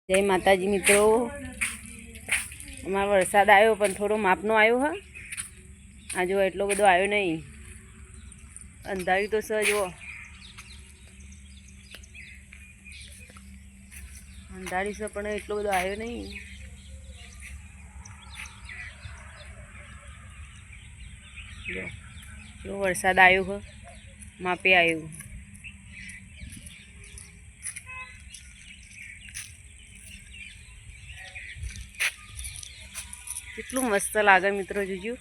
જય માતાજી મિત્રો, અમારો વરસાદ આવ્યો પણ થોડો માપનો આવ્યો હા. આ જો એટલો બધો આવ્યો નહીં, અંધારી તો સર જુઓ, અંધારી છે પણ એટલો બધો આવ્યો નહીં. જો વરસાદ આવ્યો હ, માપે આવ્યું. કેટલું મસ્ત લાગે મિત્રો, જોજો.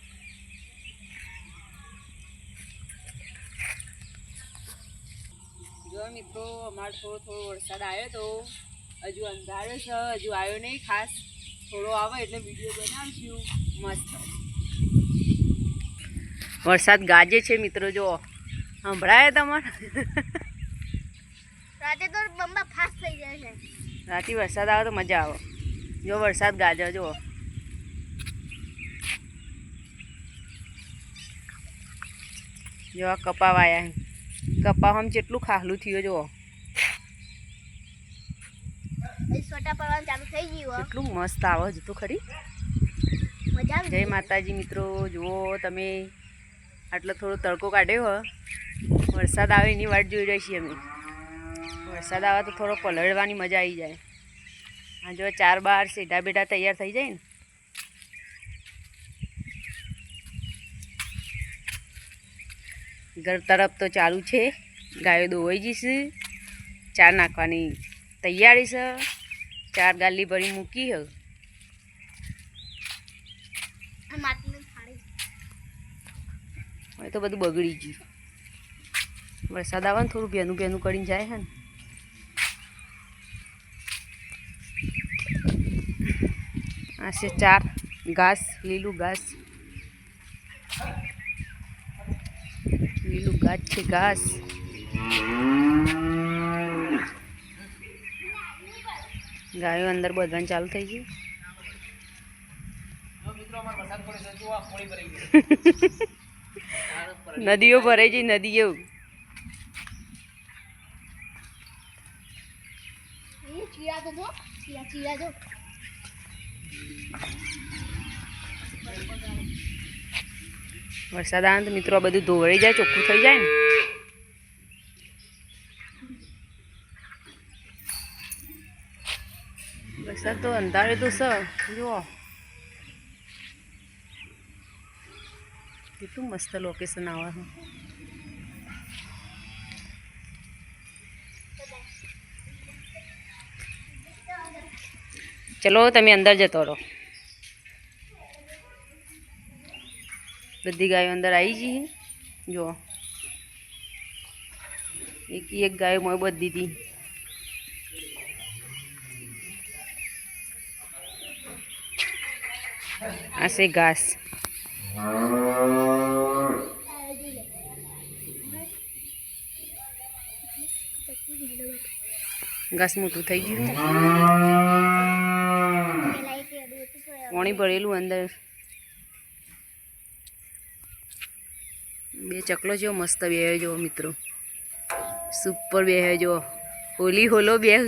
જો મિત્રો, અમારે થોડો વરસાદ આવ્યો તો હજુ અંધારો છે, હજુ આવ્યો નહીં. ખાસ થોડો આવે એટલે વિડીયો બનાવશું મસ્ત. વરસાદ ગાજે છે મિત્રો, જો સંભળાય તમારે? રાતે તો બંબા ફાસ્ટ થઈ જાય છે. રાતે વરસાદ આવે તો મજા આવે. જો વરસાદ ગાજે, જો જો આ કપા વાયા, કપા આમ જેટલું ખાલું થયું જો, છોટા પડવાનું ચાલુ થઈ ગયું. કેટલું મસ્ત આવે હજુ તો ખરી. મજા આવે. જય માતાજી મિત્રો, જુઓ તમે, આટલો થોડો તડકો કાઢ્યો હ. વરસાદ આવે એની વાટ જોઈ રહી છીએ અમે. વરસાદ આવે તો થોડો પલળવાની મજા આવી જાય. આ જો 4 બાર સીધા બેઠા તૈયાર થઈ જાય ને. ઘર તરફ તો ચાલુ છે, ગાયો દોવાઈ જશે. 4 નાખવાની તૈયારી છે. 4 ગાલી ભરી મૂકી હ. હવે તો બધું બગડી ગયું. વરસાદ આવે ને થોડું ભેનું ભેનું કરીને જાય હે ને. આ છે 4 ઘાસ, લીલું ઘાસ, લીલું ઘાસ છે, ઘાસ. ગાયો અંદર બધવાનું ચાલુ થઈ ગયું. નદીઓ ભરાઈ ગઈ, નદીઓ. વરસાદ આવે તો મિત્રો આ બધું ધોવાઈ જાય, ચોખ્ખું થઈ જાય ને. વરસાદ તો અંધારે તો છે, જુઓ કેટલું મસ્ત લોકેશન આવે છે. ચલો તમે અંદર જતો રહો. બધી ગાયો અંદર આવી જઈએ. જુઓ, એક ગાયો મોય બધી હતી. આ છે ઘાસ. ઘાસ મોટું થઈ ગયું, પાણી ભરેલું અંદર. 2 ચકલો જેવો મસ્ત બેહ્યો જો મિત્રો, સુપર બેહ્યો જો. હોલી હોલો બેહ.